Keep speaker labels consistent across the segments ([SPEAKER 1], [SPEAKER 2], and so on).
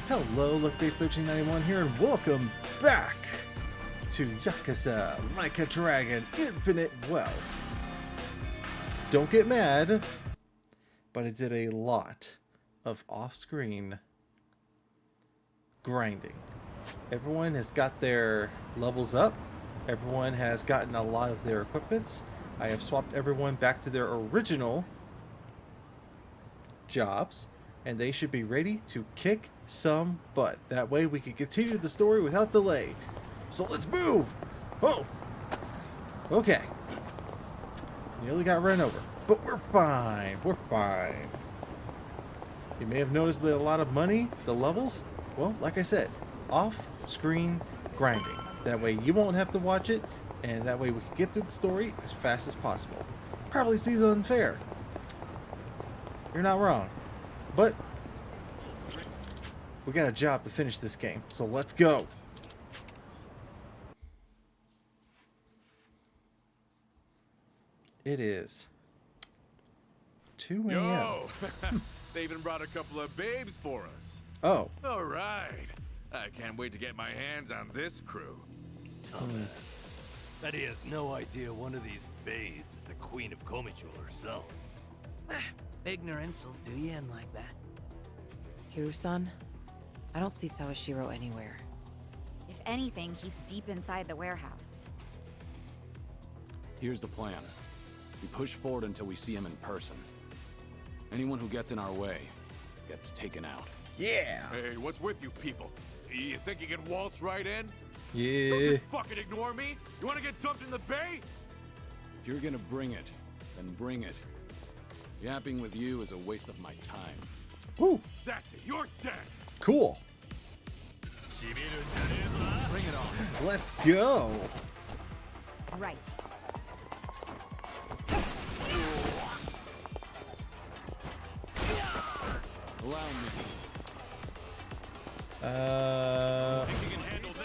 [SPEAKER 1] Hello, LookBase1391 here, and welcome back to Yakuza Like a Dragon Infinite Wealth. Don't get mad, but I did a lot of off-screen grinding. Everyone has got their levels up. Everyone has gotten a lot of their equipments. I have swapped everyone back to their original jobs, and they should be ready to kick some butt. That way we can continue the story without delay. So let's move! Oh! Okay. Nearly got run over, but we're fine. We're fine. You may have noticed that a lot of money, the levels, well, like I said, off-screen grinding. That way you won't have to watch it, and that way we can get through the story as fast as possible. Probably seems unfair. You're not wrong. But we got a job to finish this game, so let's go. It is 2 a.m.
[SPEAKER 2] Yo! They even brought a couple of babes for us.
[SPEAKER 1] Oh.
[SPEAKER 2] All right. I can't wait to get my hands on this crew.
[SPEAKER 3] That he has no idea one of these babes is the Queen of Komicho herself.
[SPEAKER 4] Ignorance will do you in like that.
[SPEAKER 5] Kiru-san, I don't see Sawashiro anywhere.
[SPEAKER 6] If anything, he's deep inside the warehouse.
[SPEAKER 7] Here's the plan. We push forward until we see him in person. Anyone who gets in our way gets taken out.
[SPEAKER 1] Yeah.
[SPEAKER 2] Hey, what's with you people? You think you can waltz right in? Don't
[SPEAKER 1] Yeah.
[SPEAKER 2] just fucking ignore me? You want to get dumped in the bay?
[SPEAKER 7] If you're gonna bring it, then bring it. Yapping with you is a waste of my time.
[SPEAKER 1] Woo.
[SPEAKER 2] That's it. You're dead.
[SPEAKER 1] Cool.
[SPEAKER 2] Bring it on.
[SPEAKER 1] Let's go.
[SPEAKER 6] Right.
[SPEAKER 7] Allow me.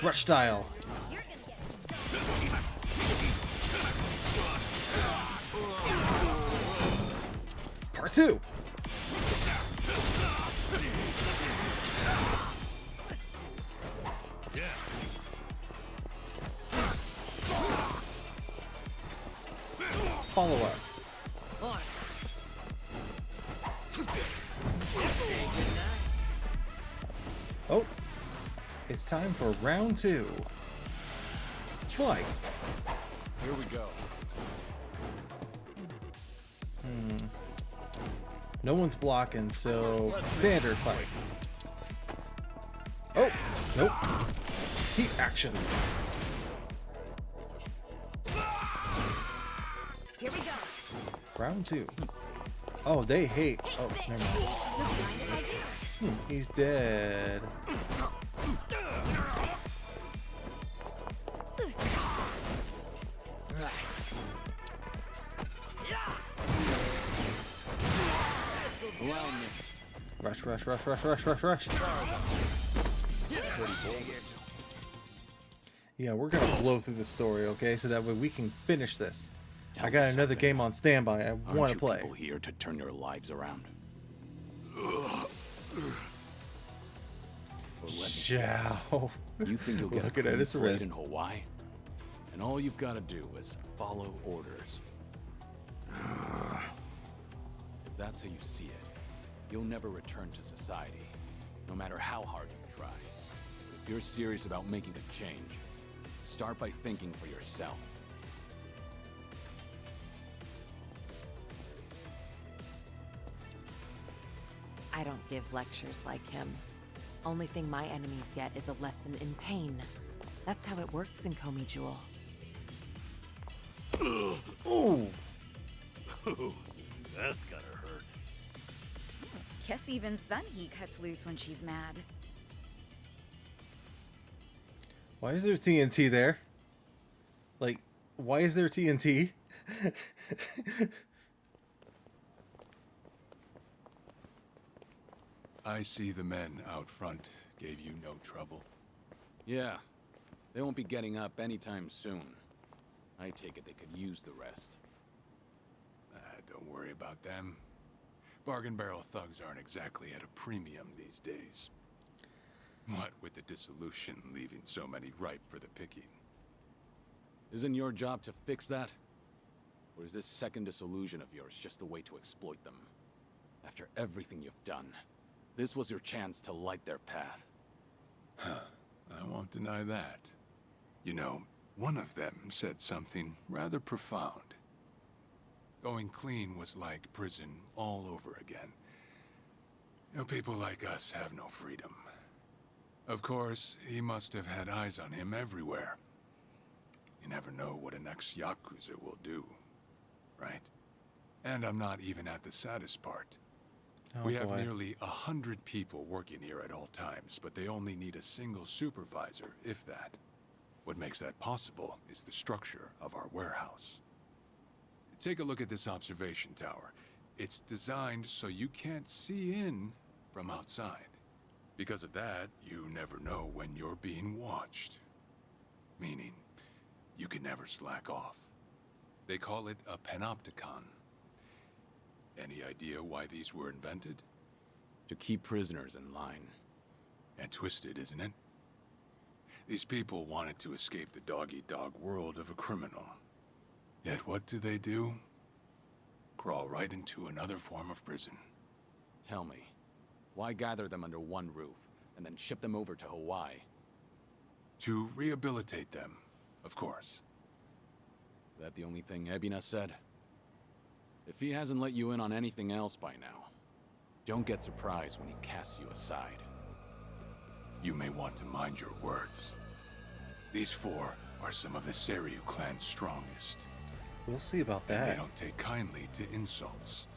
[SPEAKER 1] Rush style.
[SPEAKER 6] You're gonna get
[SPEAKER 1] Part 2. Follow up. Oh, it's time for round 2. Fight.
[SPEAKER 7] Here we go.
[SPEAKER 1] No one's blocking, so standard fight. Oh, nope. Heat action.
[SPEAKER 6] Here we go.
[SPEAKER 1] Round 2. Oh, they hate. Oh, never mind.
[SPEAKER 6] Don't mind if I do.
[SPEAKER 1] He's dead.
[SPEAKER 7] Allow me.
[SPEAKER 1] Rush, rush, rush, rush, rush, rush, rush. Yeah, we're gonna blow through the story, okay? So that way we can finish this.
[SPEAKER 7] Tell
[SPEAKER 1] I
[SPEAKER 7] me
[SPEAKER 1] got another
[SPEAKER 7] something.
[SPEAKER 1] game on standby. I
[SPEAKER 7] Aren't
[SPEAKER 1] want to
[SPEAKER 7] you
[SPEAKER 1] play.
[SPEAKER 7] people here to turn your lives around? Well, let me guess.
[SPEAKER 1] Ciao.
[SPEAKER 7] You think you'll get
[SPEAKER 1] Looking
[SPEAKER 7] a
[SPEAKER 1] at
[SPEAKER 7] clean
[SPEAKER 1] his
[SPEAKER 7] slate
[SPEAKER 1] wrist.
[SPEAKER 7] in Hawaii? And all you've got to do is follow orders. If that's how you see it, you'll never return to society, no matter how hard you try. If you're serious about making a change, start by thinking for yourself.
[SPEAKER 5] I don't give lectures like him. Only thing my enemies get is a lesson in pain. That's how it works in Komi.
[SPEAKER 1] Ooh.
[SPEAKER 3] That's gotta hurt.
[SPEAKER 6] Guess even Sunhee cuts loose when she's mad.
[SPEAKER 1] Why is there TNT there? Like, why is there TNT?
[SPEAKER 8] I see the men out front gave you no trouble.
[SPEAKER 7] Yeah, they won't be getting up anytime soon. I take it they could use the rest.
[SPEAKER 8] Don't worry about them. Bargain barrel thugs aren't exactly at a premium these days. What with the dissolution leaving so many ripe for the picking?
[SPEAKER 7] Isn't your job to fix that? Or is this second disillusion of yours just a way to exploit them? After everything you've done, this was your chance to light their path.
[SPEAKER 8] I won't deny that. You know, one of them said something rather profound. Going clean was like prison all over again. You know, people like us have no freedom. Of course, he must have had eyes on him everywhere. You never know what an ex-Yakuza will do, right? And I'm not even at the saddest part.
[SPEAKER 1] Oh,
[SPEAKER 8] We have
[SPEAKER 1] boy.
[SPEAKER 8] nearly 100 people working here at all times, but they only need a single supervisor, if that. What makes that possible is the structure of our warehouse. Take a look at this observation tower. It's designed so you can't see in from outside. Because of that, you never know when you're being watched. Meaning, you can never slack off. They call it a panopticon. Any idea why these were invented?
[SPEAKER 7] To keep prisoners in line.
[SPEAKER 8] And twisted, isn't it? These people wanted to escape the dog-eat-dog world of a criminal. Yet what do? Crawl right into another form of prison.
[SPEAKER 7] Tell me, why gather them under one roof, and then ship them over to Hawaii?
[SPEAKER 8] To rehabilitate them, of course.
[SPEAKER 7] That the only thing Ebina said? If he hasn't let you in on anything else by now, don't get surprised when he casts you aside.
[SPEAKER 8] You may want to mind your words. These four are some of the Seiryu clan's strongest.
[SPEAKER 1] We'll see about
[SPEAKER 8] And they
[SPEAKER 1] that.
[SPEAKER 8] don't take kindly to insults.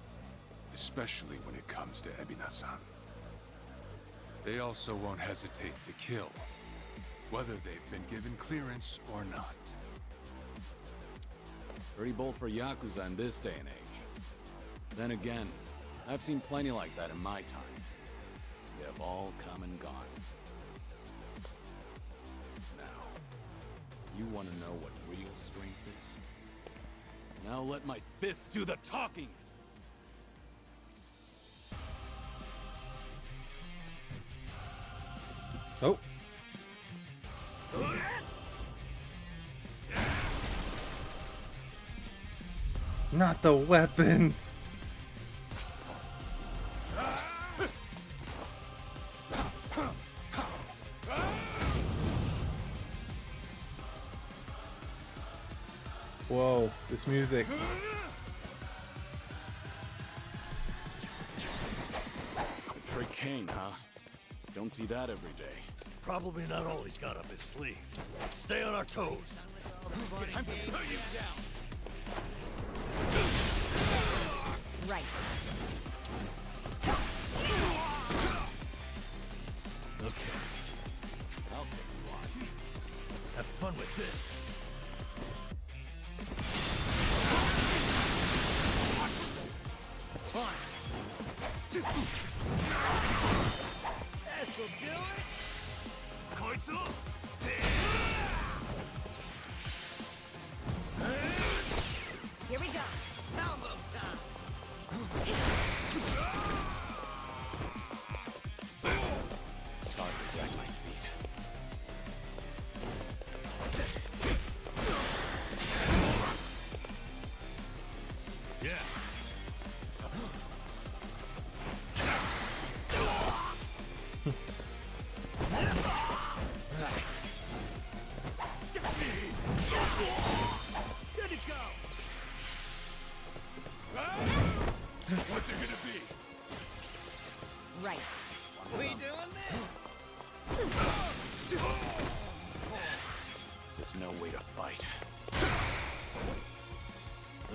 [SPEAKER 8] Especially when it comes to Ebina-san. They also won't hesitate to kill, whether they've been given clearance or not.
[SPEAKER 7] Pretty bold for Yakuza in this day and age. Then again, I've seen plenty like that in my time. They have all come and gone. Now, you want to know what real strength is? Now let my fists do the talking!
[SPEAKER 1] Oh. Not the weapons. Whoa, this music.
[SPEAKER 7] A trick cane, huh? Don't see that every day.
[SPEAKER 3] Probably not all he's got up his sleeve. Stay on our toes.
[SPEAKER 6] Right.
[SPEAKER 3] Okay.
[SPEAKER 7] I'll take you on.
[SPEAKER 3] Have fun with this.
[SPEAKER 4] This'll do it.
[SPEAKER 3] Koitsu!
[SPEAKER 6] Here we go.
[SPEAKER 4] Combo time.
[SPEAKER 7] Sorry to drag my feet.
[SPEAKER 3] Yeah.
[SPEAKER 4] Good to go.
[SPEAKER 8] What's it gonna be?
[SPEAKER 6] Right.
[SPEAKER 4] We doing this?
[SPEAKER 7] This is no way to fight.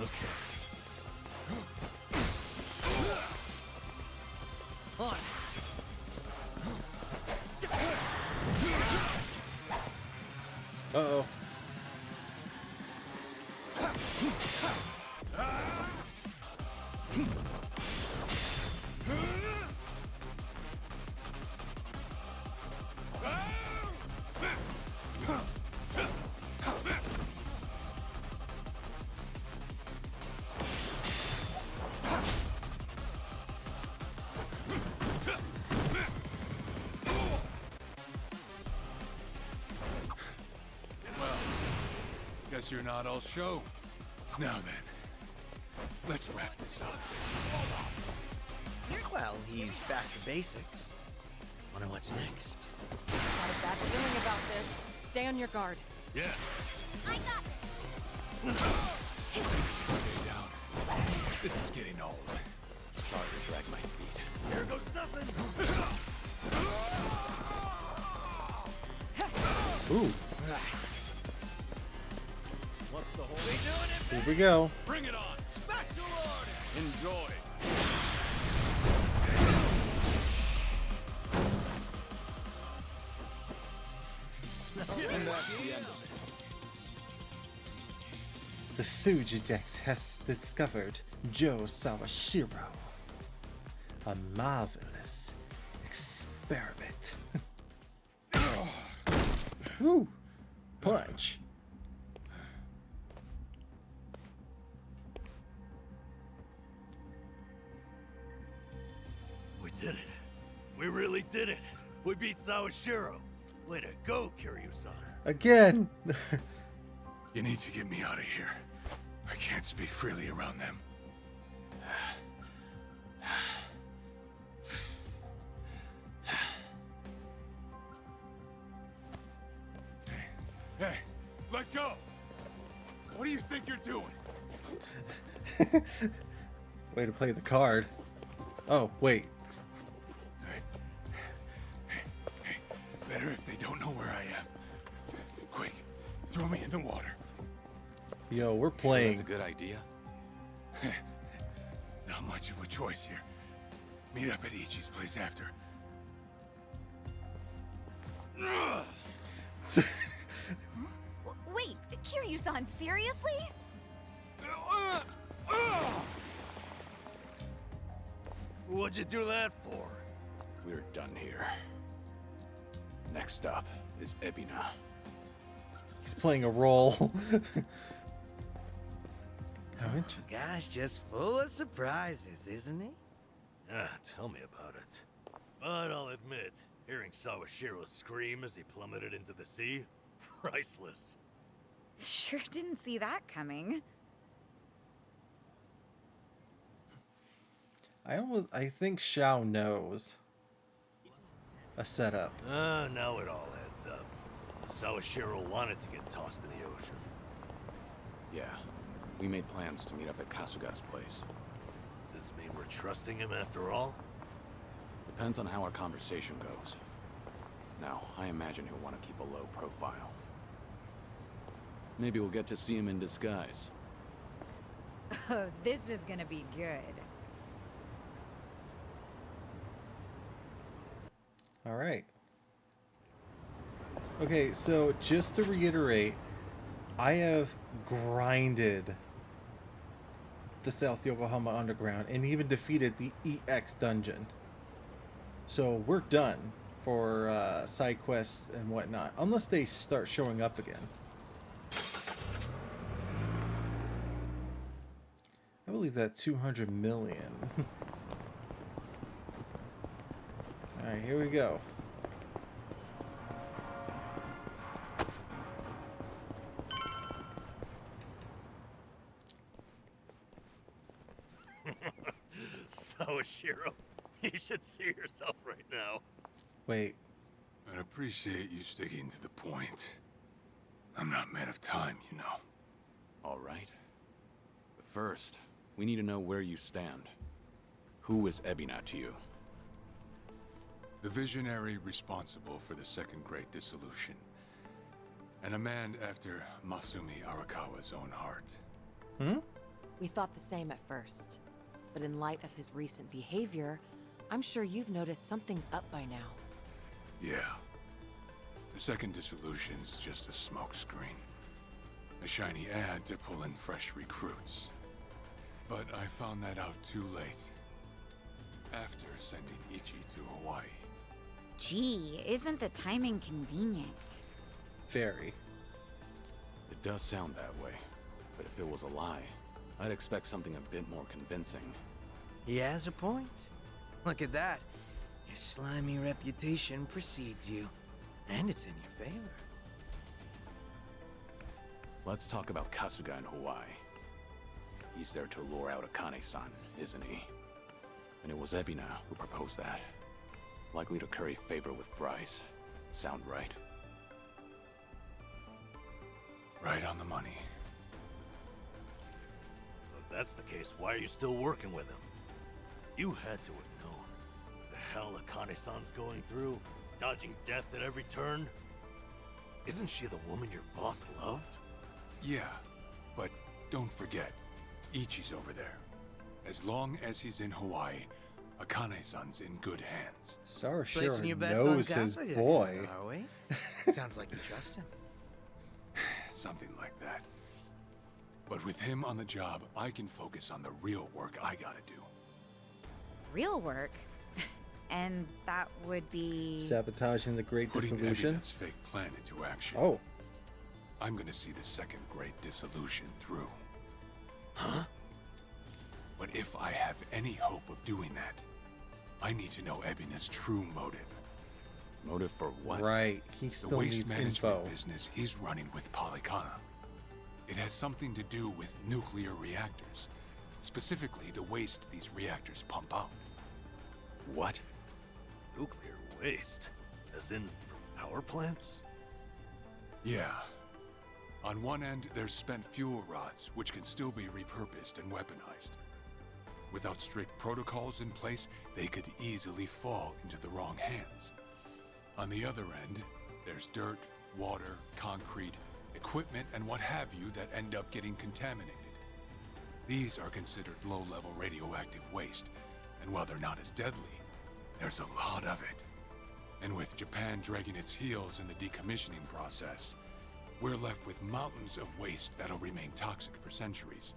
[SPEAKER 3] Okay.
[SPEAKER 4] On.
[SPEAKER 1] Uh-oh.
[SPEAKER 8] Guess you're not all show. Now then, let's wrap this up.
[SPEAKER 4] Well, he's back to basics. Wonder what's next.
[SPEAKER 5] Got a bad feeling about this. Stay on your guard.
[SPEAKER 3] Yeah.
[SPEAKER 6] I got
[SPEAKER 8] Stay down. This is getting old.
[SPEAKER 7] Sorry to drag my feet.
[SPEAKER 3] Here goes nothing.
[SPEAKER 1] Ooh,
[SPEAKER 3] What's the whole? We doing it?
[SPEAKER 1] here we go.
[SPEAKER 3] Bring it on. Special order.
[SPEAKER 7] Enjoy! And that's the end of it.
[SPEAKER 1] The Sujidex has discovered Joe Sawashiro. A marvelous experiment. Ooh, punch.
[SPEAKER 3] We did it. We really did it. We beat Sawashiro. Way to go, Kiryu-san.
[SPEAKER 1] Again.
[SPEAKER 8] You need to get me out of here. I can't speak freely around them. Hey, let go! What do you think you're doing?
[SPEAKER 1] Way to play the card. Oh, wait.
[SPEAKER 8] Hey, better if they don't know where I am. Quick, throw me in the water.
[SPEAKER 1] Yo, we're
[SPEAKER 7] Sure
[SPEAKER 1] playing.
[SPEAKER 7] that's a good idea.
[SPEAKER 8] Not much of a choice here. Meet up at Ichi's place after.
[SPEAKER 6] Wait, Kiryu-san, seriously?
[SPEAKER 3] What'd you do that for?
[SPEAKER 7] We're done here. Next up is Ebina.
[SPEAKER 1] He's playing a role. How interesting.
[SPEAKER 4] Guy's just full of surprises, isn't he?
[SPEAKER 3] Ah, tell me about it. But I'll admit, hearing Sawashiro scream as he plummeted into the sea, priceless.
[SPEAKER 6] Sure didn't see that coming.
[SPEAKER 1] I think Shao knows a setup.
[SPEAKER 3] Now it all adds up. So Sawashiro wanted to get tossed in the ocean.
[SPEAKER 7] Yeah, we made plans to meet up at Kasuga's place.
[SPEAKER 3] Does this mean we're trusting him after all?
[SPEAKER 7] Depends on how our conversation goes. Now, I imagine he'll want to keep a low profile. Maybe we'll get to see him in disguise.
[SPEAKER 6] Oh, this is gonna be good.
[SPEAKER 1] All right. Okay, so just to reiterate, I have grinded the South Yokohama Underground and even defeated the EX dungeon. So we're done for side quests and whatnot, unless they start showing up again. I believe that 200 million. Alright, here we go.
[SPEAKER 3] Sawashiro, you should see yourself right now.
[SPEAKER 1] Wait.
[SPEAKER 8] I'd appreciate you sticking to the point. I'm not man of time, you know.
[SPEAKER 7] All right. But first, we need to know where you stand. Who is Ebina to you?
[SPEAKER 8] The visionary responsible for the Second Great Dissolution. And a man after Masumi Arakawa's own heart.
[SPEAKER 1] Hmm?
[SPEAKER 5] We thought the same at first. But in light of his recent behavior, I'm sure you've noticed something's up by now.
[SPEAKER 8] Yeah. The Second Dissolution's just a smokescreen. A shiny ad to pull in fresh recruits. But I found that out too late. After sending Ichi to Hawaii.
[SPEAKER 6] Gee, isn't the timing convenient?
[SPEAKER 1] Very.
[SPEAKER 7] It does sound that way. But if it was a lie, I'd expect something a bit more convincing.
[SPEAKER 4] He has a point. Look at that. Your slimy reputation precedes you. And it's in your favor.
[SPEAKER 7] Let's talk about Kasuga in Hawaii. He's there to lure out Akane-san, isn't he? And it was Ebina who proposed that. Likely to curry favor with Bryce. Sound right?
[SPEAKER 8] Right on the money.
[SPEAKER 3] If that's the case, why are you still working with him? You had to have known. The hell Akane-san's going through, dodging death at every turn. Isn't she the woman your boss loved?
[SPEAKER 8] Yeah, but don't forget, Ichi's over there. As long as he's in Hawaii, Akane-san's in good hands.
[SPEAKER 4] Placing your
[SPEAKER 1] Sawashiro
[SPEAKER 4] bets on
[SPEAKER 1] knows his
[SPEAKER 4] Kasuga,
[SPEAKER 1] boy.
[SPEAKER 4] are we? Sounds like you trust him.
[SPEAKER 8] Something like that. But with him on the job, I can focus on the real work I gotta do.
[SPEAKER 6] Real work? And that would be...
[SPEAKER 1] Sabotaging the Great
[SPEAKER 8] Putting
[SPEAKER 1] Dissolution.
[SPEAKER 8] Ebina's fake plan into action.
[SPEAKER 1] Oh,
[SPEAKER 8] I'm gonna see the second Great Dissolution through. Huh? But if I have any hope of doing that, I need to know Ebina's true motive.
[SPEAKER 7] Motive for what?
[SPEAKER 1] right. He
[SPEAKER 8] The
[SPEAKER 1] still
[SPEAKER 8] waste
[SPEAKER 1] needs
[SPEAKER 8] management
[SPEAKER 1] info.
[SPEAKER 8] business he's running with Polycana. It has something to do with nuclear reactors. Specifically, the waste these reactors pump out.
[SPEAKER 7] What?
[SPEAKER 3] Nuclear waste? As in, from power plants?
[SPEAKER 8] Yeah. On one end, there's spent fuel rods, which can still be repurposed and weaponized. Without strict protocols in place, they could easily fall into the wrong hands. On the other end, there's dirt, water, concrete, equipment, and what have you that end up getting contaminated. These are considered low-level radioactive waste, and while they're not as deadly, there's a lot of it. And with Japan dragging its heels in the decommissioning process, we're left with mountains of waste that'll remain toxic for centuries.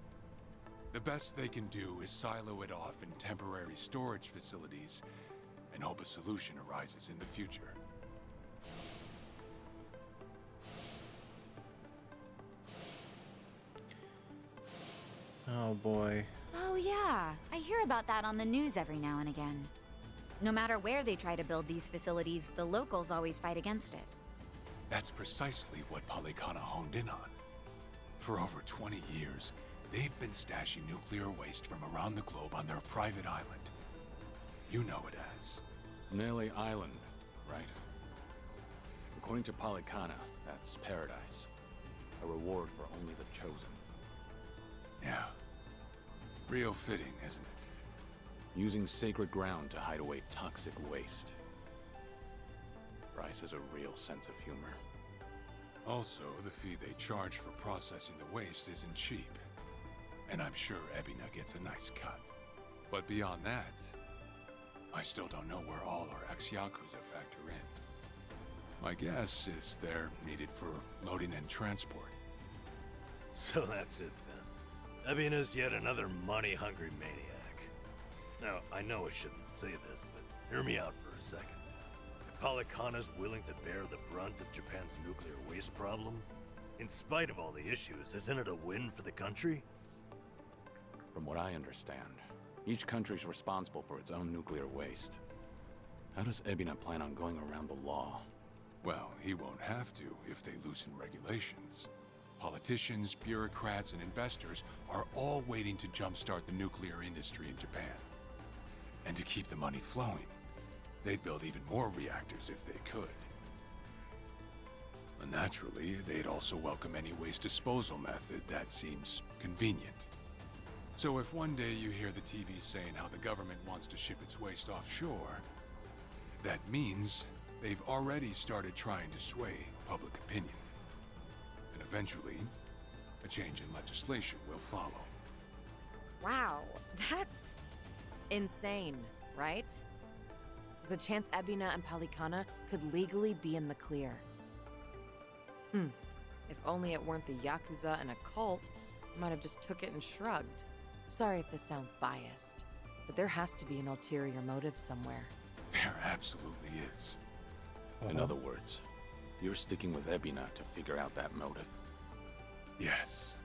[SPEAKER 8] The best they can do is silo it off in temporary storage facilities and hope a solution arises in the future.
[SPEAKER 1] Oh boy.
[SPEAKER 6] Oh yeah, I hear about that on the news every now and again. No matter where they try to build these facilities, the locals always fight against it.
[SPEAKER 8] That's precisely what Polycana honed in on. For over 20 years, they've been stashing nuclear waste from around the globe on their private island. You know it as.
[SPEAKER 7] Nelly Island, right? According to Polycana, that's paradise. A reward for only the chosen.
[SPEAKER 8] Yeah. Real fitting, isn't it?
[SPEAKER 7] Using sacred ground to hide away toxic waste. Bryce has a real sense of humor.
[SPEAKER 8] Also, the fee they charge for processing the waste isn't cheap. And I'm sure Ebina gets a nice cut. But beyond that, I still don't know where all our ex-Yakuza factor in. My guess is they're needed for loading and transport.
[SPEAKER 3] So that's it then. Ebina's yet another money-hungry maniac. Now, I know I shouldn't say this, but hear me out for a second. If Polycana's willing to bear the brunt of Japan's nuclear waste problem, in spite of all the issues, isn't it a win for the country?
[SPEAKER 7] From what I understand, each country's responsible for its own nuclear waste. How does Ebina plan on going around the law?
[SPEAKER 8] Well, he won't have to if they loosen regulations. Politicians, bureaucrats, and investors are all waiting to jumpstart the nuclear industry in Japan. And to keep the money flowing, they'd build even more reactors if they could. And naturally, they'd also welcome any waste disposal method that seems convenient. So if one day you hear the TV saying how the government wants to ship its waste offshore, that means they've already started trying to sway public opinion. And eventually, a change in legislation will follow.
[SPEAKER 6] Wow, that's...
[SPEAKER 5] Insane, right? There's a chance Ebina and Polycana could legally be in the clear. If only it weren't the Yakuza and a cult, I might have just took it and shrugged. Sorry if this sounds biased, but there has to be an ulterior motive somewhere.
[SPEAKER 8] There absolutely is.
[SPEAKER 7] In other words, you're sticking with Ebina to figure out that motive.
[SPEAKER 8] Yes.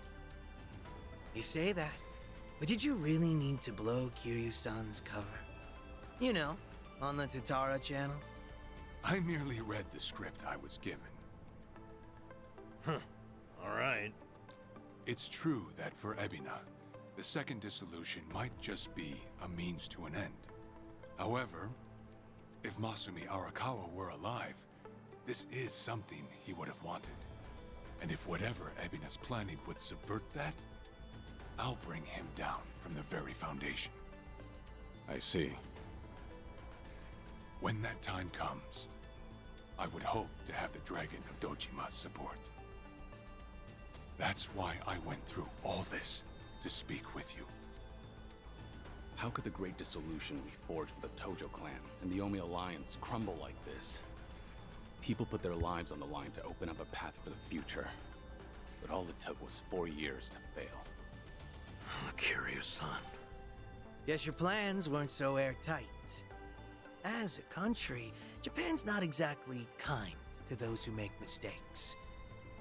[SPEAKER 4] You say that, but did you really need to blow Kiryu-san's cover? You know, on the Tatara channel?
[SPEAKER 8] I merely read the script I was given.
[SPEAKER 3] Alright.
[SPEAKER 8] It's true that for Ebina, the second dissolution might just be a means to an end. However, if Masumi Arakawa were alive, this is something he would have wanted. And if whatever Ebina's planning would subvert that, I'll bring him down from the very foundation.
[SPEAKER 7] I see.
[SPEAKER 8] When that time comes, I would hope to have the Dragon of Dojima's support. That's why I went through all this, to speak with you.
[SPEAKER 7] How could the great dissolution we forged with the Tojo clan and the Omi Alliance crumble like this? People put their lives on the line to open up a path for the future. But all it took was 4 years to fail.
[SPEAKER 3] Kiryu-san.
[SPEAKER 4] Guess your plans weren't so airtight. As a country, Japan's not exactly kind to those who make mistakes.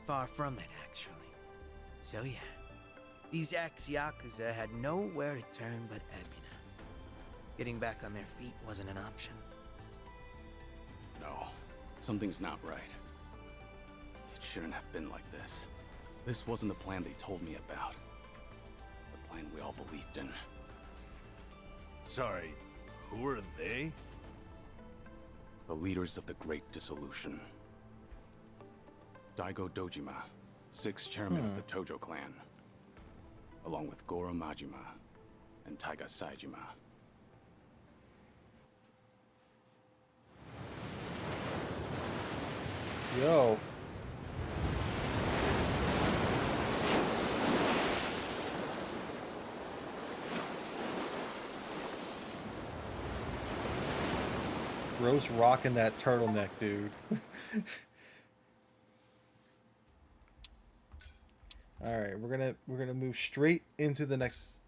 [SPEAKER 4] Far from it, actually. So yeah, these ex-Yakuza had nowhere to turn but Ebina. Getting back on their feet wasn't an option.
[SPEAKER 7] No, something's not right. It shouldn't have been like this. This wasn't the plan they told me about. The plan we all believed in.
[SPEAKER 3] Sorry, who are they?
[SPEAKER 7] The leaders of the Great Dissolution. Daigo Dojima, 6th chairman of the Tojo clan, along with Goro Majima and Taiga Saejima.
[SPEAKER 1] Yo. Bro's rocking that turtleneck, dude. All right, we're gonna move straight into the next.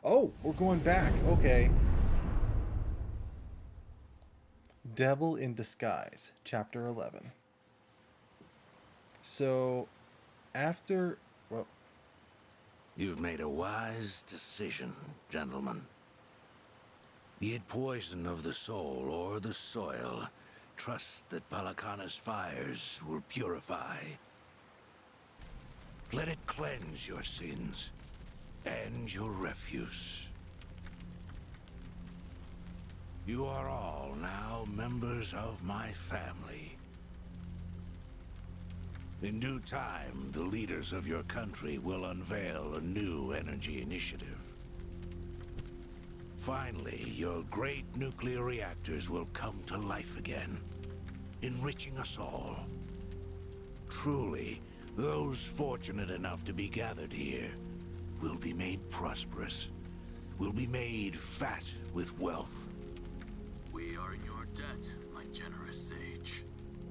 [SPEAKER 1] Oh, we're going back. Okay. Devil in Disguise, Chapter 11. So, after... Well...
[SPEAKER 9] You've made a wise decision, gentlemen. Be it poison of the soul or the soil, trust that Palakana's fires will purify. Let it cleanse your sins and your refuse. You are all now members of my family. In due time, the leaders of your country will unveil a new energy initiative. Finally, your great nuclear reactors will come to life again, enriching us all. Truly, those fortunate enough to be gathered here will be made prosperous, will be made fat with wealth.
[SPEAKER 10] We are in your debt, my generous sage.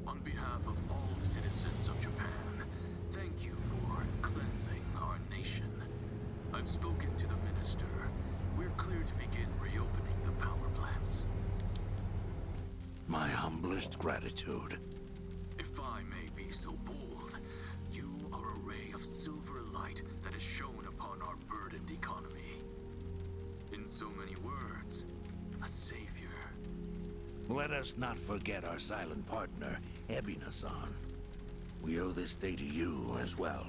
[SPEAKER 10] On behalf of all citizens of Japan, thank you for cleansing our nation. I've spoken to the minister. We're clear to begin reopening the power plants.
[SPEAKER 9] My humblest gratitude.
[SPEAKER 10] If I may be so bold, you are a ray of silver light that has shone upon our burdened economy. In so many words, a savior.
[SPEAKER 9] Let us not forget our silent partner, Ebina-san. We owe this day to you as well.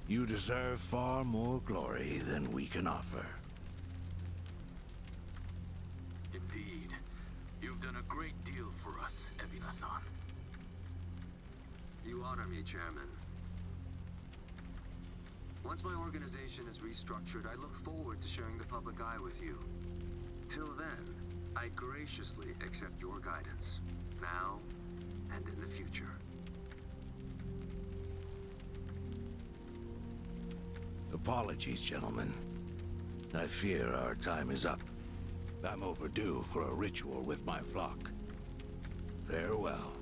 [SPEAKER 9] You deserve far more glory than we can offer.
[SPEAKER 10] Indeed. You've done a great deal for us, Ebina-san. You honor me, Chairman. Once my organization is restructured, I look forward to sharing the public eye with you. Till then, I graciously accept your guidance, now and in the future.
[SPEAKER 9] Apologies, gentlemen. I fear our time is up. I'm overdue for a ritual with my flock. Farewell.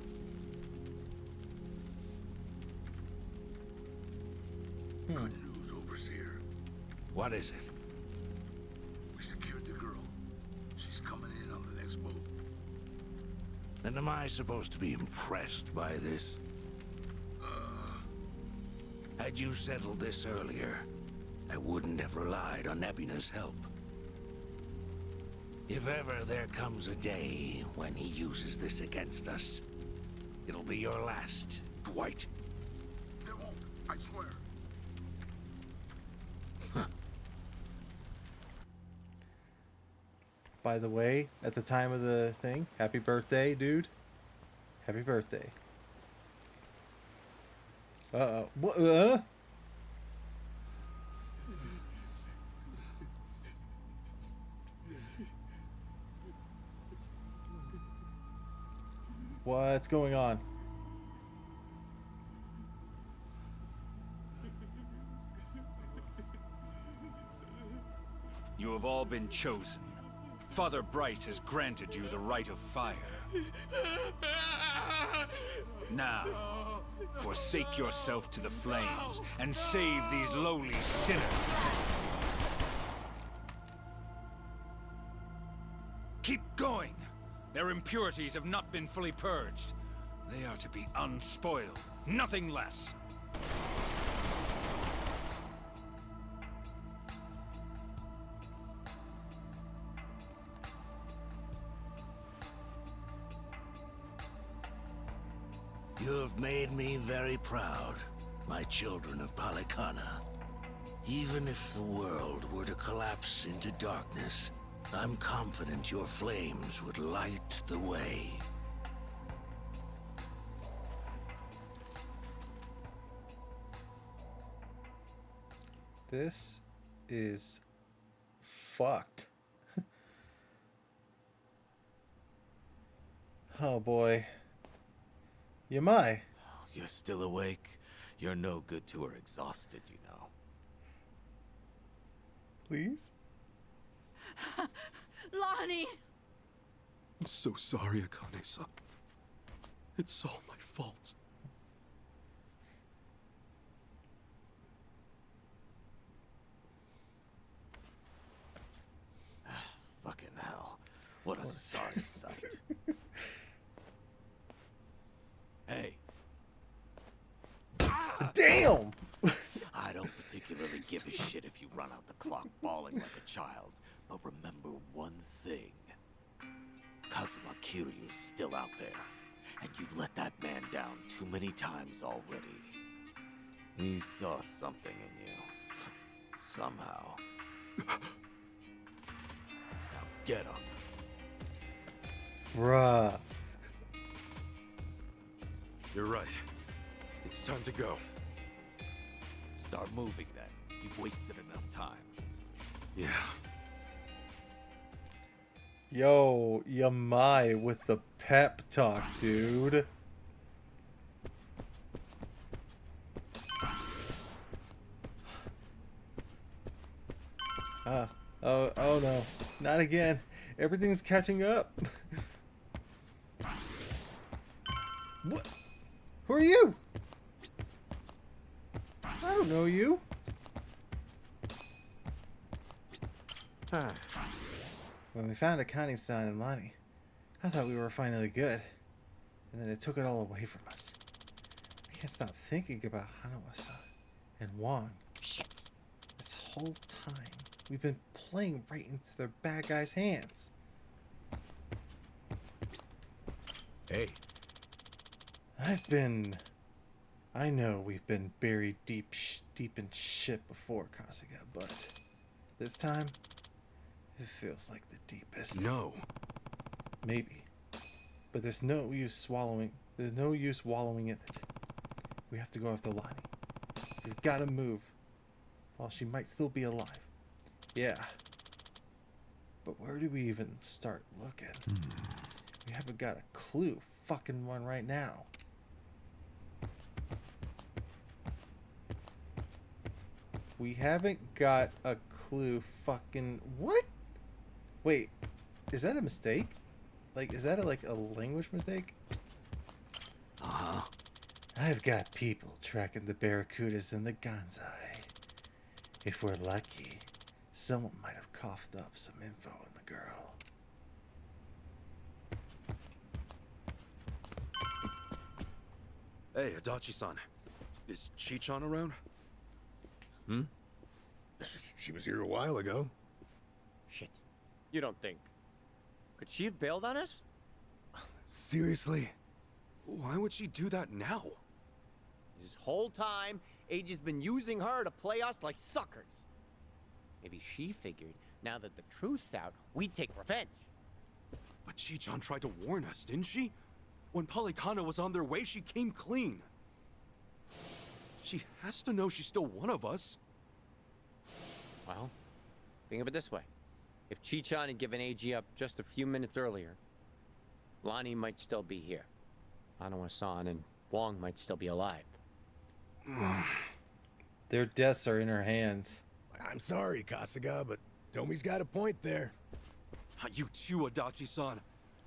[SPEAKER 10] Good news, Overseer.
[SPEAKER 9] What is it?
[SPEAKER 10] We secured the girl. She's coming in on the next boat.
[SPEAKER 9] And am I supposed to be impressed by this? Had you settled this earlier, I wouldn't have relied on Ebina's help. If ever there comes a day when he uses this against us, it'll be your last, Dwight.
[SPEAKER 10] There won't, I swear.
[SPEAKER 1] by the way, at the time of the thing. Happy birthday, dude. Happy birthday. Uh-oh. What? What's going on?
[SPEAKER 11] You have all been chosen. Father Bryce has granted you the right of fire. Now, forsake yourself to the flames and save these lowly sinners. Keep going! Their impurities have not been fully purged. They are to be unspoiled, nothing less.
[SPEAKER 9] You have made me very proud, my children of Palikana. Even if the world were to collapse into darkness, I'm confident your flames would light the way.
[SPEAKER 1] This is fucked. Oh boy. Yamai.
[SPEAKER 12] You're still awake. You're no good to her exhausted, you know.
[SPEAKER 1] Please?
[SPEAKER 13] Lonnie!
[SPEAKER 14] I'm so sorry, Akane-san. It's all my fault.
[SPEAKER 12] Fucking hell. What a sorry sight. Hey.
[SPEAKER 1] Damn!
[SPEAKER 12] I don't particularly give a shit if you run out the clock bawling like a child, but remember one thing. Kazuma Kiryu's still out there, and you've let that man down too many times already. He saw something in you. Somehow. Now get up.
[SPEAKER 1] Bruh.
[SPEAKER 14] You're right. It's time to go.
[SPEAKER 12] Start moving then. You've wasted enough time.
[SPEAKER 14] Yeah.
[SPEAKER 1] Yo, Yamai with the pep talk, dude. Oh no. Not again. Everything's catching up. What? Who are you? I don't know you. When we found Akane-san and Lonnie, I thought we were finally good. And then it took it all away from us. I can't stop thinking about Hanawa-san and Wong.
[SPEAKER 4] Shit.
[SPEAKER 1] This whole time, we've been playing right into their bad guys' hands.
[SPEAKER 14] Hey.
[SPEAKER 1] I know we've been buried deep in shit before, Kasuga, but this time, it feels like the deepest.
[SPEAKER 14] No.
[SPEAKER 1] Maybe. But there's no use wallowing in it. We have to go after Lonnie. We've got to move while she might still be alive. Yeah. But where do we even start looking? We haven't got a clue fucking one right now. We haven't got a clue fucking... What? Wait, is that a mistake? Like, is that a language mistake?
[SPEAKER 12] Uh-huh.
[SPEAKER 1] I've got people tracking the Barracudas and the Ganzai. If we're lucky, someone might have coughed up some info on the girl.
[SPEAKER 14] Hey, Adachi-san. Is Chi-chan around? She was here a while ago.
[SPEAKER 15] Shit. You don't think... Could she have bailed on us?
[SPEAKER 14] Seriously? Why would she do that now?
[SPEAKER 15] This whole time, Age has been using her to play us like suckers. Maybe she figured Now that the truth's out, we take revenge.
[SPEAKER 14] But Chi-chan tried to warn us, didn't she? When Polycana was on their way, she came clean. She has to know she's still one of us.
[SPEAKER 15] Well, think of it this way. If Chi-chan had given AG up just a few minutes earlier, Lonnie might still be here. Anawa-san and Wong might still be alive.
[SPEAKER 1] Their deaths are in her hands.
[SPEAKER 13] I'm sorry, Kasuga, but Tomi's got a point there.
[SPEAKER 14] You too, Adachi-san.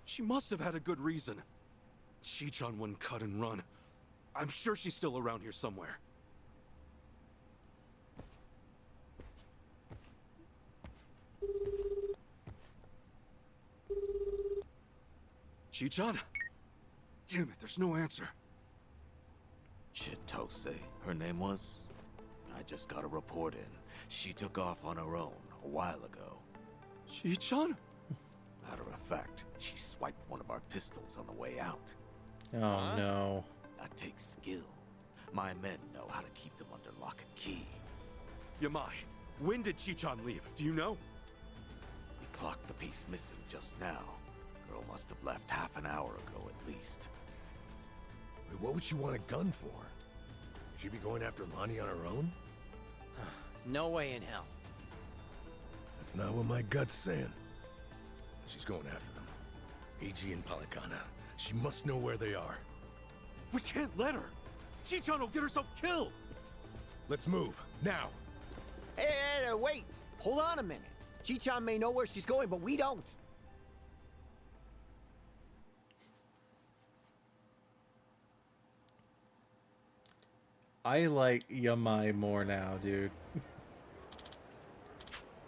[SPEAKER 14] She must have had a good reason. Chi-chan wouldn't cut and run. I'm sure she's still around here somewhere. Chi-chan? Damn it, there's no answer.
[SPEAKER 12] Chitose, her name was? I just got a report in. She took off on her own a while ago.
[SPEAKER 14] Chi-chan?
[SPEAKER 12] Matter of fact, she swiped one of our pistols on the way out.
[SPEAKER 1] Oh no.
[SPEAKER 12] That takes skill. My men know how to keep them under lock and key.
[SPEAKER 14] Yamai, when did Chi-chan leave? Do you know?
[SPEAKER 12] We clocked the piece missing just now. Girl must have left half an hour ago at least.
[SPEAKER 13] Wait, what would she want a gun for? She'd be going after Lonnie on her own?
[SPEAKER 15] No way in hell.
[SPEAKER 13] That's not what my gut's saying. She's going after them. AG and Polycana. She must know where they are.
[SPEAKER 14] We can't let her! Chi-chan will get herself killed!
[SPEAKER 13] Let's move, now!
[SPEAKER 15] Hey, wait! Hold on a minute. Chi-chan may know where she's going, but we don't.
[SPEAKER 1] I like Yamai more now, dude.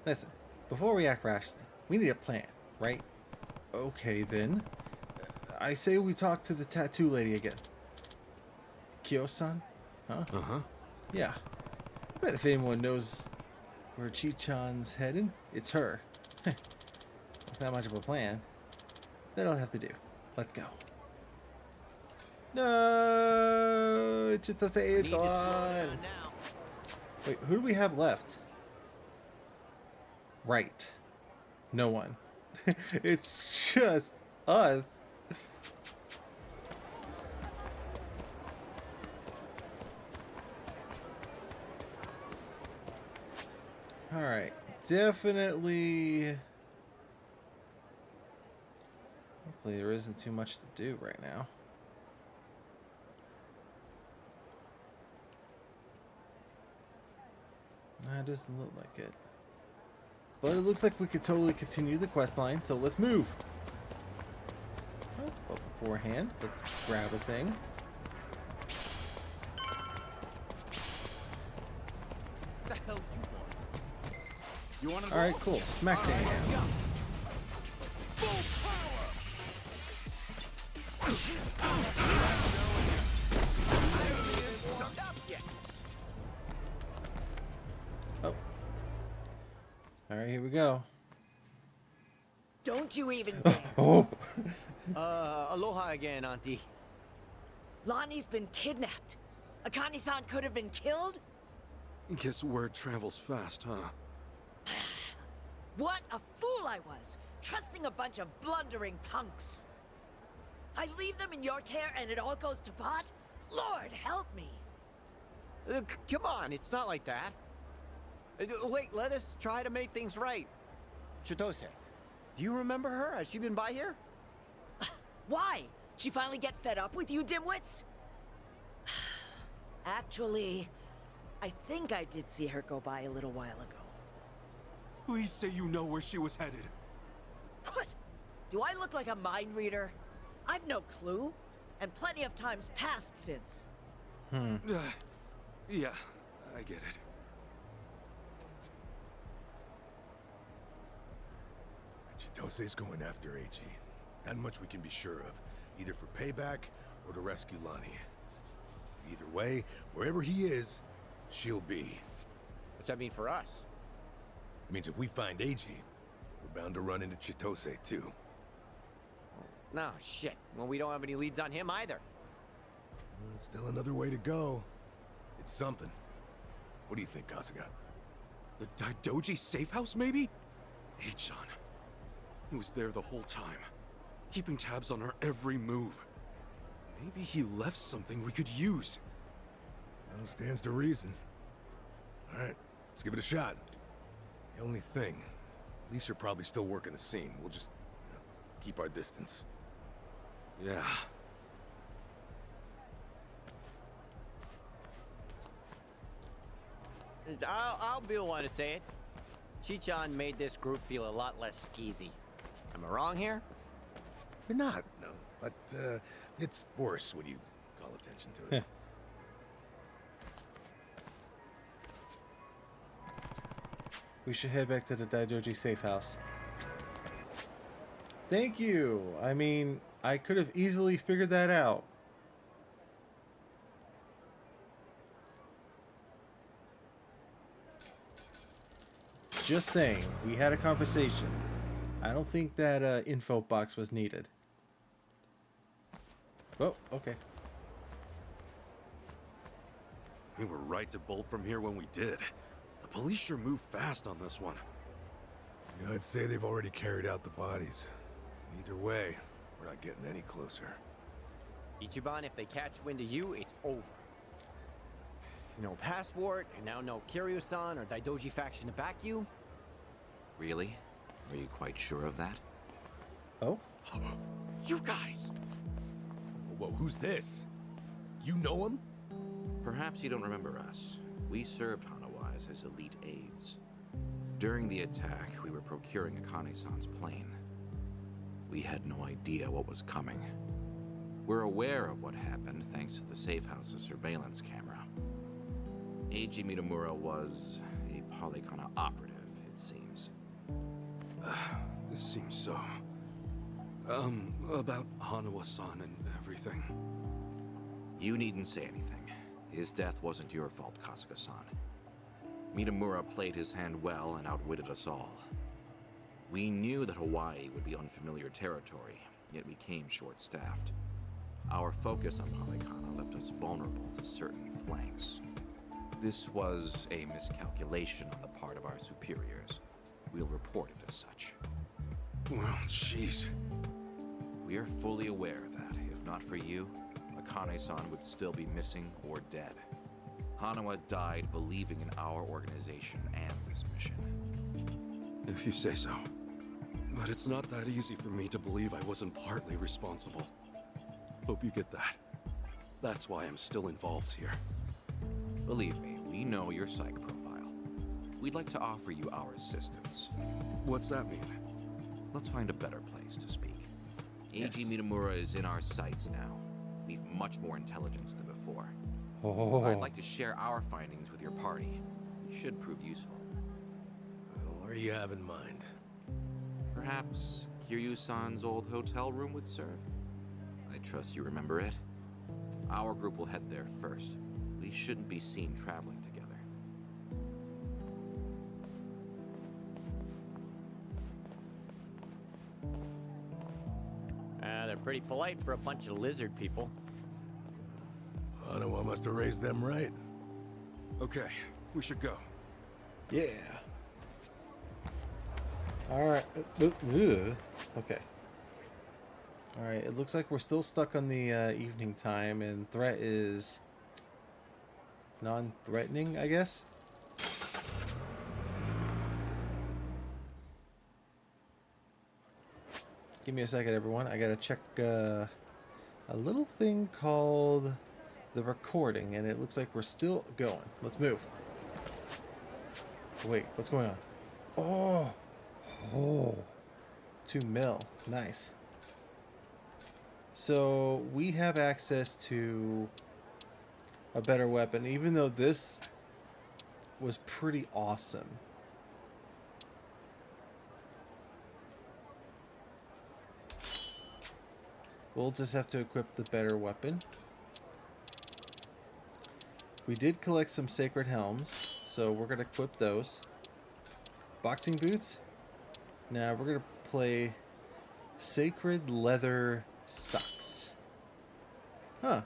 [SPEAKER 1] Listen, before we act rashly, we need a plan, right? Okay, then. I say we talk to the tattoo lady again. Kyo-san? Huh?
[SPEAKER 14] Uh-huh.
[SPEAKER 1] Yeah. I bet if anyone knows where Chi-chan's heading, it's her. It's not much of a plan. That'll have to do. Let's go. No! Chitose is gone! Wait, who do we have left? Right. No one. It's just us. Alright. Definitely... Hopefully there isn't too much to do right now. Nah, it doesn't look like it. But it looks like we could totally continue the quest line, so let's move. Oh, but beforehand, let's grab a thing.
[SPEAKER 15] What the hell you want?
[SPEAKER 1] Alright, cool. Smack down. Oh. Alright, here we go.
[SPEAKER 16] Don't you even dare.
[SPEAKER 1] Oh.
[SPEAKER 15] Aloha again, Auntie.
[SPEAKER 16] Lonnie's been kidnapped. Akane-san could have been killed?
[SPEAKER 14] Guess word travels fast, huh?
[SPEAKER 16] What a fool I was, trusting a bunch of blundering punks. I leave them in your care and it all goes to pot? Lord, help me.
[SPEAKER 15] Come on, it's not like that. Wait, let us try to make things right. Chitose, do you remember her? Has she been by here?
[SPEAKER 16] Why? She finally get fed up with you dimwits? Actually, I think I did see her go by a little while ago.
[SPEAKER 14] Please say you know where she was headed.
[SPEAKER 16] What? Do I look like a mind reader? I've no clue, and plenty of times passed since.
[SPEAKER 14] Yeah, I get it.
[SPEAKER 13] Chitose's going after AG. Not much we can be sure of, either for payback or to rescue Lonnie. Either way, wherever he is, she'll be.
[SPEAKER 15] What's that mean for us?
[SPEAKER 13] It means if we find AG, we're bound to run into Chitose too.
[SPEAKER 15] No, shit. Well, we don't have any leads on him either.
[SPEAKER 13] Still another way to go. It's something. What do you think, Kasuga?
[SPEAKER 14] The Daidoji safe house, maybe? Achan. He was there the whole time, keeping tabs on our every move. Maybe he left something we could use.
[SPEAKER 13] Well, stands to reason. All right, let's give it a shot. The only thing, police are probably still working the scene. We'll just keep our distance.
[SPEAKER 14] Yeah.
[SPEAKER 15] I'll be the one to say it. Chichan made this group feel a lot less skeezy. Am I wrong here?
[SPEAKER 13] They're not, no. But, it's worse when you call attention to it.
[SPEAKER 1] We should head back to the Daidoji safe house. Thank you. I mean, I could have easily figured that out. Just saying, we had a conversation. I don't think that info box was needed. Oh, okay.
[SPEAKER 14] We were right to bolt from here when we did. The police sure moved fast on this one.
[SPEAKER 13] Yeah, I'd say they've already carried out the bodies. Either way, we're not getting any closer.
[SPEAKER 15] Ichiban, if they catch wind of you, it's over. No passport, and now no Kiryu-san or Daidoji faction to back you.
[SPEAKER 12] Really? Are you quite sure of that?
[SPEAKER 1] Oh?
[SPEAKER 14] You guys!
[SPEAKER 13] Whoa, who's this? You know him?
[SPEAKER 12] Perhaps you don't remember us. We served Hanawais as elite aides. During the attack, we were procuring Akane-san's plane. We had no idea what was coming. We're aware of what happened thanks to the safe house's surveillance camera. Eiji Mitamura was a Polycana operative, it seems.
[SPEAKER 14] This seems so... about Hanawa-san and everything.
[SPEAKER 12] You needn't say anything. His death wasn't your fault, Kasuga-san. Mitamura played his hand well and outwitted us all. We knew that Hawaii would be unfamiliar territory, yet we came short-staffed. Our focus on Polycana left us vulnerable to certain flanks. This was a miscalculation on the part of our superiors. We'll report it as such.
[SPEAKER 14] Well, jeez.
[SPEAKER 12] We are fully aware that, if not for you, Akane-san would still be missing or dead. Hanawa died believing in our organization and this mission.
[SPEAKER 14] If you say so. But it's not that easy for me to believe I wasn't partly responsible. Hope you get that. That's why I'm still involved here.
[SPEAKER 12] Believe me, we know your psych profile. We'd like to offer you our assistance.
[SPEAKER 14] What's that mean?
[SPEAKER 12] Let's find a better place to speak.
[SPEAKER 1] Yes.
[SPEAKER 12] Eiji Mitamura is in our sights now. We've much more intelligence than before.
[SPEAKER 1] Oh.
[SPEAKER 12] I'd like to share our findings with your party. It should prove useful.
[SPEAKER 13] What do you have in mind?
[SPEAKER 12] Perhaps Kiryu-san's old hotel room would serve? I trust you remember it. Our group will head there first. We shouldn't be seen traveling together.
[SPEAKER 15] They're pretty polite for a bunch of lizard people.
[SPEAKER 13] Hanawa must have raised them right.
[SPEAKER 14] Okay, we should go.
[SPEAKER 1] Yeah. Alright. Okay. Alright, it looks like we're still stuck on the evening time, and threat is non-threatening, I guess? Give me a second, everyone. I gotta check a little thing called the recording, and it looks like we're still going. Let's move. Wait, what's going on? Oh, 2 mil. Nice. So we have access to a better weapon, even though this was pretty awesome. We'll just have to equip the better weapon. We did collect some sacred helms, so we're gonna equip those. Boxing boots? Now we're gonna play sacred leather socks. Huh.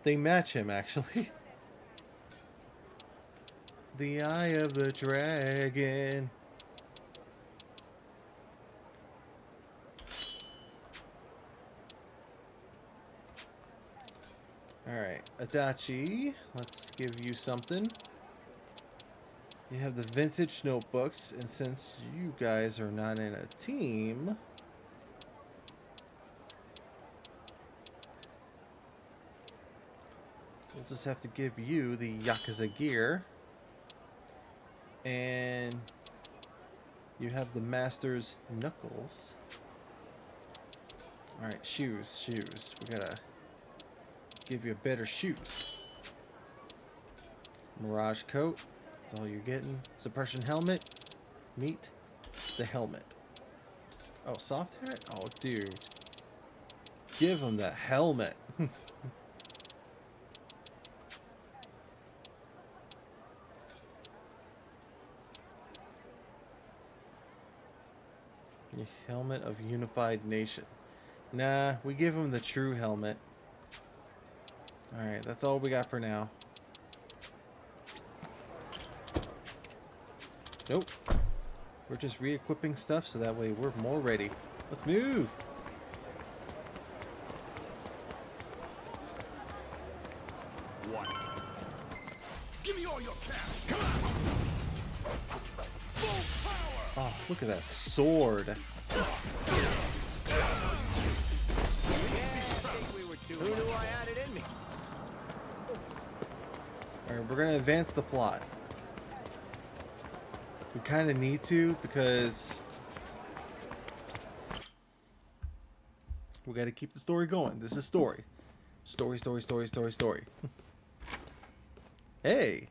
[SPEAKER 1] They match him, actually. The Eye of the Dragon. Alright, Adachi, let's give you something. You have the vintage notebooks, and since you guys are not in a team, we'll just have to give you the Yakuza gear. And you have the Master's Knuckles. Alright, shoes. We gotta give you better shoes. Mirage coat. That's all you're getting. Suppression helmet. Meet the helmet. Oh, soft hat? Oh, dude. Give him the helmet. The helmet of unified nation. Nah, we give him the true helmet. Alright, that's all we got for now. Nope. We're just re-equipping stuff so that way we're more ready. Let's move!
[SPEAKER 11] What? Give me all your cash! Come on! Full power!
[SPEAKER 1] Oh, look at that sword.
[SPEAKER 15] Who knew I had it in me?
[SPEAKER 1] Alright, we're gonna advance the plot. We kind of need to because we got to keep the story going. This is story. Story. Hey!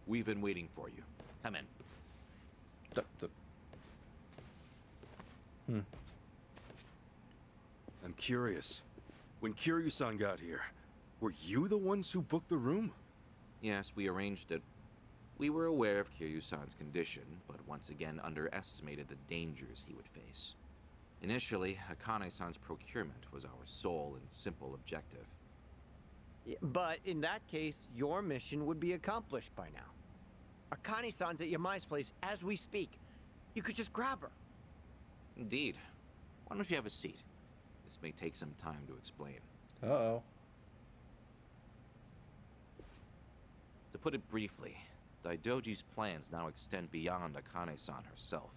[SPEAKER 12] We've been waiting for you. Come in.
[SPEAKER 14] I'm curious. When Kiryu-san got here, were you the ones who booked the room?
[SPEAKER 12] Yes, we arranged it. We were aware of Kiryu-san's condition, but once again underestimated the dangers he would face. Initially, Akane-san's procurement was our sole and simple objective.
[SPEAKER 15] But in that case, your mission would be accomplished by now. Akane-san's at Yamai's place as we speak. You could just grab her.
[SPEAKER 12] Indeed. Why don't you have a seat? This may take some time to explain.
[SPEAKER 1] Uh-oh.
[SPEAKER 12] To put it briefly, Daidoji's plans now extend beyond Akane-san herself.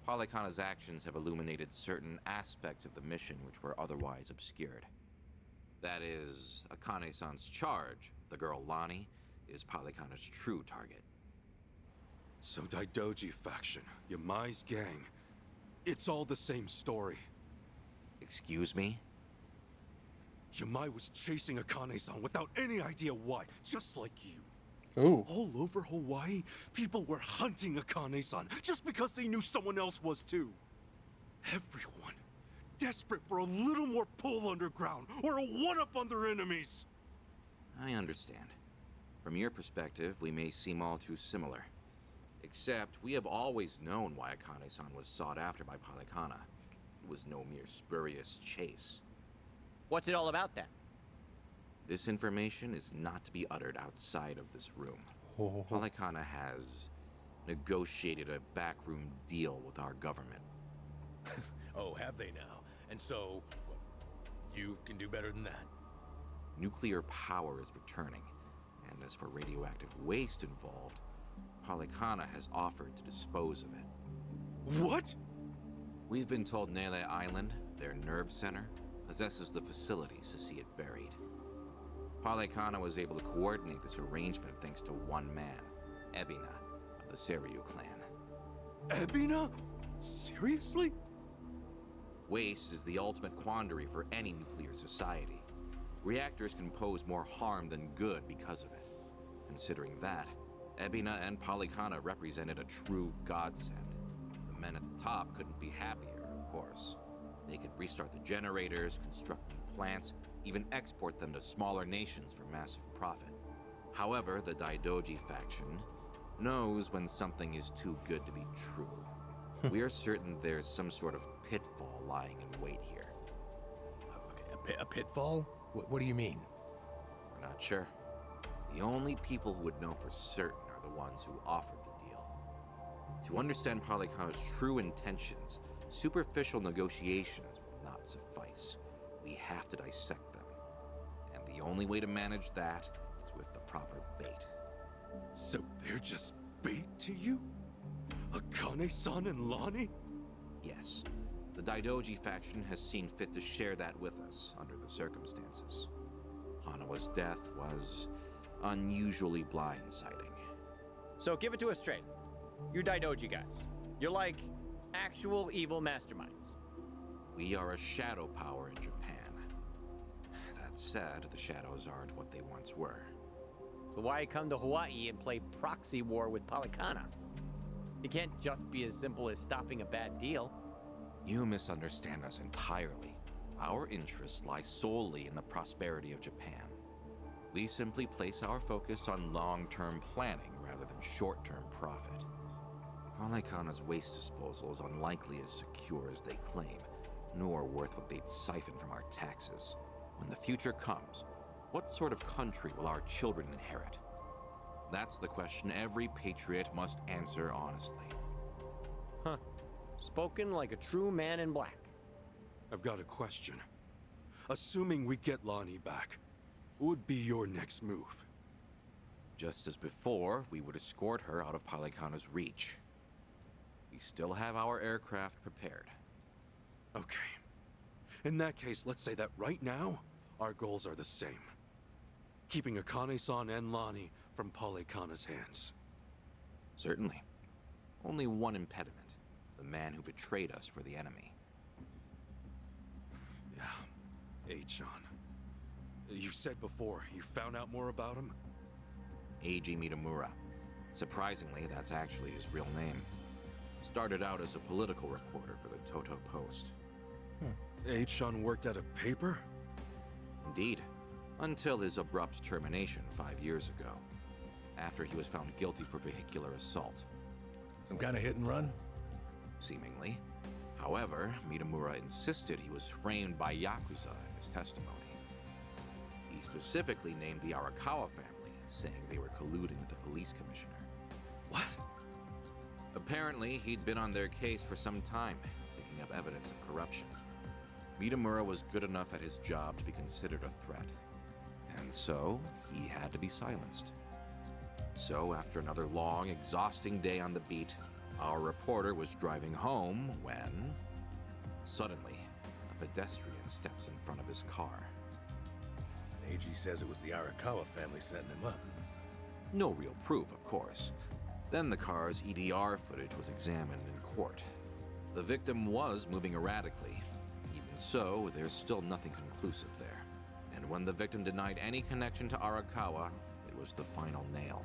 [SPEAKER 12] Polykhana's actions have illuminated certain aspects of the mission which were otherwise obscured. That is, Akane-san's charge, the girl Lonnie, is Polykhana's true target.
[SPEAKER 14] So Daidoji faction, Yamai's gang, it's all the same story.
[SPEAKER 12] Excuse me?
[SPEAKER 14] Yamai was chasing Akane-san without any idea why, just like you.
[SPEAKER 1] Ooh.
[SPEAKER 14] All over Hawaii, people were hunting Akane-san just because they knew someone else was too. Everyone, desperate for a little more pull underground or a one-up on their enemies.
[SPEAKER 12] I understand. From your perspective, we may seem all too similar. Except, we have always known why Akane-san was sought after by Polykhana. It was no mere spurious chase.
[SPEAKER 15] What's it all about then?
[SPEAKER 12] This information is not to be uttered outside of this room. Polykhana has negotiated a backroom deal with our government.
[SPEAKER 13] Oh, have they now? And so, what, you can do better than that?
[SPEAKER 12] Nuclear power is returning, and as for radioactive waste involved, Polykhana has offered to dispose of it.
[SPEAKER 14] What?
[SPEAKER 12] We've been told Nele Island, their nerve center, possesses the facilities to see it buried. Polykhana was able to coordinate this arrangement thanks to one man, Ebina, of the Seiryu clan.
[SPEAKER 14] Ebina? Seriously?
[SPEAKER 12] Waste is the ultimate quandary for any nuclear society. Reactors can pose more harm than good because of it. Considering that, Ebina and Polykhana represented a true godsend. The men at the top couldn't be happier, of course. They could restart the generators, construct new plants, even export them to smaller nations for massive profit. However, the Daidoji faction knows when something is too good to be true. We are certain there's some sort of pitfall lying in wait here.
[SPEAKER 13] Okay, a pitfall? What do you mean?
[SPEAKER 12] We're not sure. The only people who would know for certain are the ones who offered the deal. To understand Polykhana's true intentions, superficial negotiations will not suffice.
[SPEAKER 17] we have to dissect them. And the only way to manage that is with the proper bait.
[SPEAKER 14] So they're just bait to you? Akane-san and Lonnie?
[SPEAKER 17] Yes. The Daidoji faction has seen fit to share that with us under the circumstances. Hanawa's death was unusually blindsiding.
[SPEAKER 15] So give it to us straight. You're Daidoji guys. You're like actual evil masterminds.
[SPEAKER 17] We are a shadow power in Japan. That said, the shadows aren't what they once were.
[SPEAKER 15] So why come to Hawaii and play proxy war with Polycana? It can't just be as simple as stopping a bad deal.
[SPEAKER 17] You misunderstand us entirely. Our interests lie solely in the prosperity of Japan. We simply place our focus on long-term planning rather than short-term profit. Polycana's waste disposal is unlikely as secure as they claim, nor worth what they'd siphon from our taxes. When the future comes, what sort of country will our children inherit? That's the question every patriot must answer honestly.
[SPEAKER 15] Huh. Spoken like a true man in black.
[SPEAKER 14] I've got a question. Assuming we get Lonnie back, what would be your next move?
[SPEAKER 17] Just as before, we would escort her out of Polycana's reach. We still have our aircraft prepared.
[SPEAKER 14] Okay. In that case, let's say that right now, our goals are the same. Keeping Akane-san and Lonnie from Polycana's hands.
[SPEAKER 17] Certainly. Only one impediment. The man who betrayed us for the enemy.
[SPEAKER 14] Yeah. Achan. You said before, you found out more about him?
[SPEAKER 17] Eiji Mitamura. Surprisingly, that's actually his real name. Started out as a political reporter for the Toto Post.
[SPEAKER 14] Achan worked at a paper?
[SPEAKER 17] Indeed. Until his abrupt termination 5 years ago. After he was found guilty for vehicular assault.
[SPEAKER 13] Some kind of hit and run?
[SPEAKER 17] Seemingly. However, Mitamura insisted he was framed by Yakuza in his testimony. He specifically named the Arakawa family, saying they were colluding with the police commissioner.
[SPEAKER 14] What?
[SPEAKER 17] Apparently, he'd been on their case for some time, picking up evidence of corruption. Mitamura was good enough at his job to be considered a threat. And so, he had to be silenced. So, after another long, exhausting day on the beat, our reporter was driving home when... Suddenly, a pedestrian steps in front of his car.
[SPEAKER 13] And AG says it was the Arakawa family setting him up.
[SPEAKER 17] No real proof, of course. Then the car's EDR footage was examined in court. The victim was moving erratically. Even so, there's still nothing conclusive there. And when the victim denied any connection to Arakawa, it was the final nail.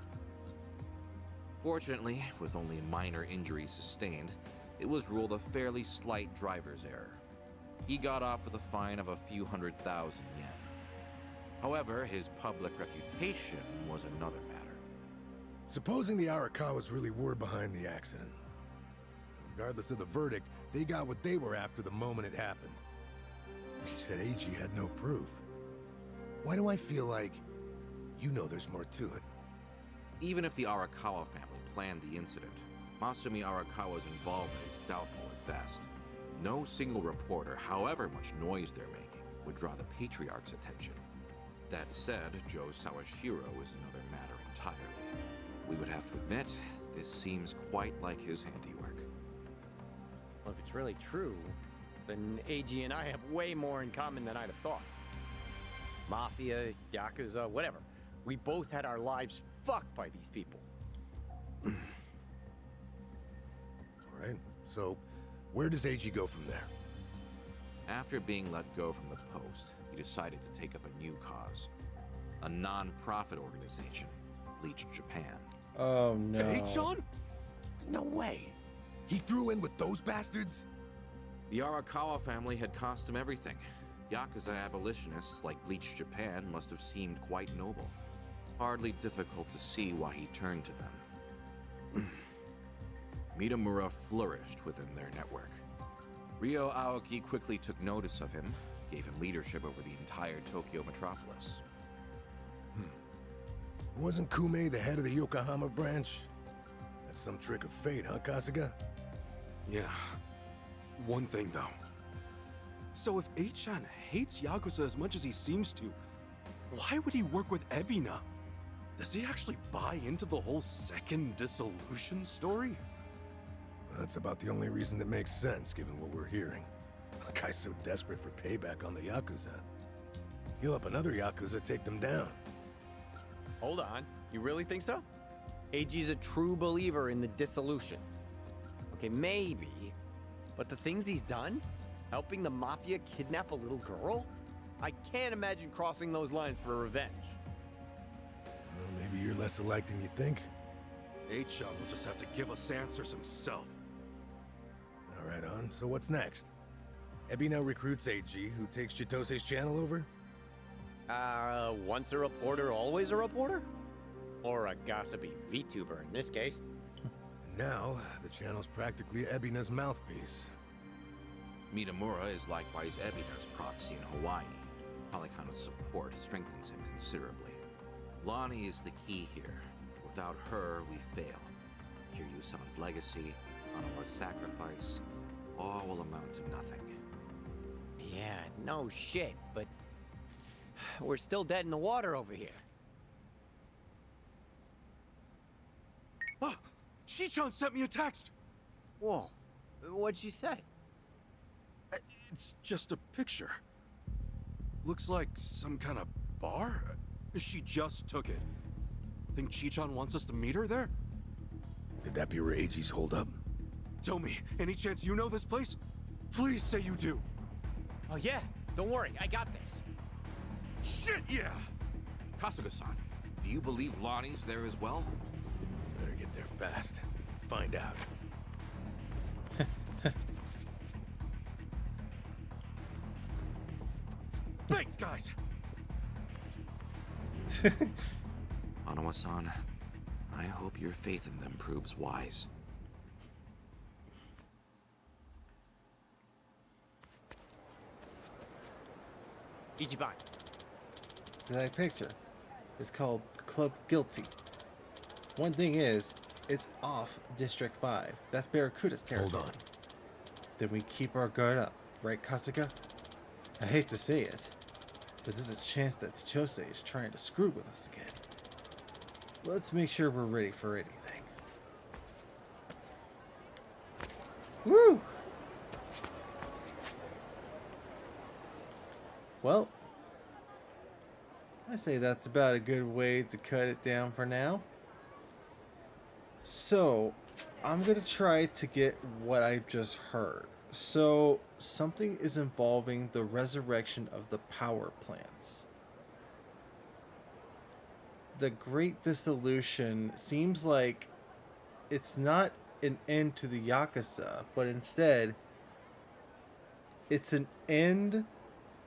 [SPEAKER 17] Fortunately, with only minor injuries sustained, it was ruled a fairly slight driver's error. He got off with a fine of a few 100,000 yen. However, his public reputation was another matter.
[SPEAKER 13] Supposing the Arakawas really were behind the accident. Regardless of the verdict, they got what they were after the moment it happened. You said AG had no proof. Why do I feel like you know there's more to it?
[SPEAKER 17] Even if the Arakawa family planned the incident, Masumi Arakawa's involvement is doubtful at best. No single reporter, however much noise they're making, would draw the Patriarch's attention. That said, Joe Sawashiro is another matter entirely. We would have to admit, this seems quite like his handiwork.
[SPEAKER 15] Well, if it's really true, then AG and I have way more in common than I'd have thought. Mafia, Yakuza, whatever. We both had our lives fucked by these people.
[SPEAKER 13] All right, so where does AG go from there?
[SPEAKER 17] After being let go from the post, he decided to take up a new cause. A non-profit organization, Bleach Japan.
[SPEAKER 1] Oh no.
[SPEAKER 13] Hey, Sean? No way. He threw in with those bastards?
[SPEAKER 17] The Arakawa family had cost him everything. Yakuza abolitionists like Bleach Japan must have seemed quite noble. Hardly difficult to see why he turned to them. Mitamura flourished within their network. Ryo Aoki quickly took notice of him, gave him leadership over the entire Tokyo metropolis.
[SPEAKER 13] Wasn't Kume the head of the Yokohama branch? That's some trick of fate, huh, Kasuga?
[SPEAKER 14] Yeah. One thing, though. So if A-chan hates Yakuza as much as he seems to, why would he work with Ebina? Does he actually buy into the whole second dissolution story?
[SPEAKER 13] That's about the only reason that makes sense, given what we're hearing. A guy's so desperate for payback on the Yakuza. He'll help another Yakuza take them down.
[SPEAKER 15] Hold on. You really think so? AG's a true believer in the dissolution. Okay, maybe. But the things he's done? Helping the Mafia kidnap a little girl? I can't imagine crossing those lines for revenge.
[SPEAKER 13] Well, maybe you're less alike than you think.
[SPEAKER 14] A-chan will just have to give us answers himself.
[SPEAKER 13] All right, on. So what's next? Ebi now recruits AG, who takes Chitose's channel over?
[SPEAKER 15] Once a reporter, always a reporter? Or a gossipy VTuber in this case.
[SPEAKER 13] Now, the channel's practically Ebina's mouthpiece.
[SPEAKER 17] Mitamura is likewise Ebina's proxy in Hawaii. Polycona's support strengthens him considerably. Lonnie is the key here. Without her, we fail. Kiryu-sama's legacy, Hanawa's sacrifice, all will amount to nothing.
[SPEAKER 15] Yeah, no shit, but we're still dead in the water over here.
[SPEAKER 14] Ah! Chi-chan sent me a text!
[SPEAKER 15] Whoa, what'd she say?
[SPEAKER 14] It's just a picture. Looks like some kind of bar? She just took it. Think Chi-chan wants us to meet her there?
[SPEAKER 13] Could that be where AG's holed up?
[SPEAKER 14] Tell me, any chance you know this place? Please say you do.
[SPEAKER 15] Oh yeah, don't worry, I got this.
[SPEAKER 14] Shit, yeah!
[SPEAKER 17] Kasuga-san, do you believe Lonnie's there as well?
[SPEAKER 13] Better get there fast. Find out.
[SPEAKER 14] Thanks, guys!
[SPEAKER 17] Hanawa-san, I hope your faith in them proves wise.
[SPEAKER 15] Ichiban.
[SPEAKER 1] That picture is called Club Guilty. One thing is, it's off District 5. That's Barracuda's territory.
[SPEAKER 13] Hold on.
[SPEAKER 1] Then we keep our guard up, right, Kasuga? I hate to say it, but there's a chance that Chose is trying to screw with us again. Let's make sure we're ready for anything. Woo! Well, I say that's about a good way to cut it down for now. So, I'm going to try to get what I just heard. So, something is involving the resurrection of the power plants. The Great Dissolution seems like it's not an end to the Yakuza, but instead, it's an end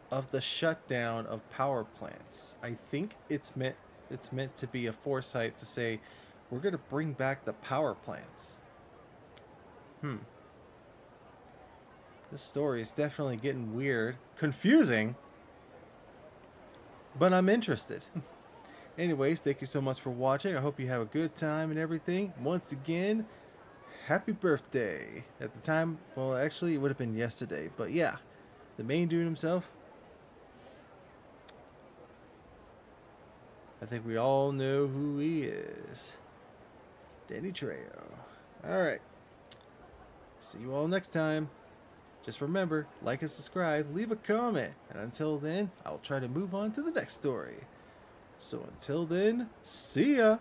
[SPEAKER 1] of the shutdown of power plants. I think it's meant to be a foresight to say we're going to bring back the power plants. This story is definitely getting weird, confusing, but I'm interested. Anyways, thank you so much for watching. I hope you have a good time and everything. Once again, happy birthday. At the time, well, actually, it would have been yesterday, but yeah, the main dude himself. I think we all know who he is. Danny Trejo. Alright. See you all next time. Just remember, like and subscribe, leave a comment. And until then, I'll try to move on to the next story. So until then, see ya!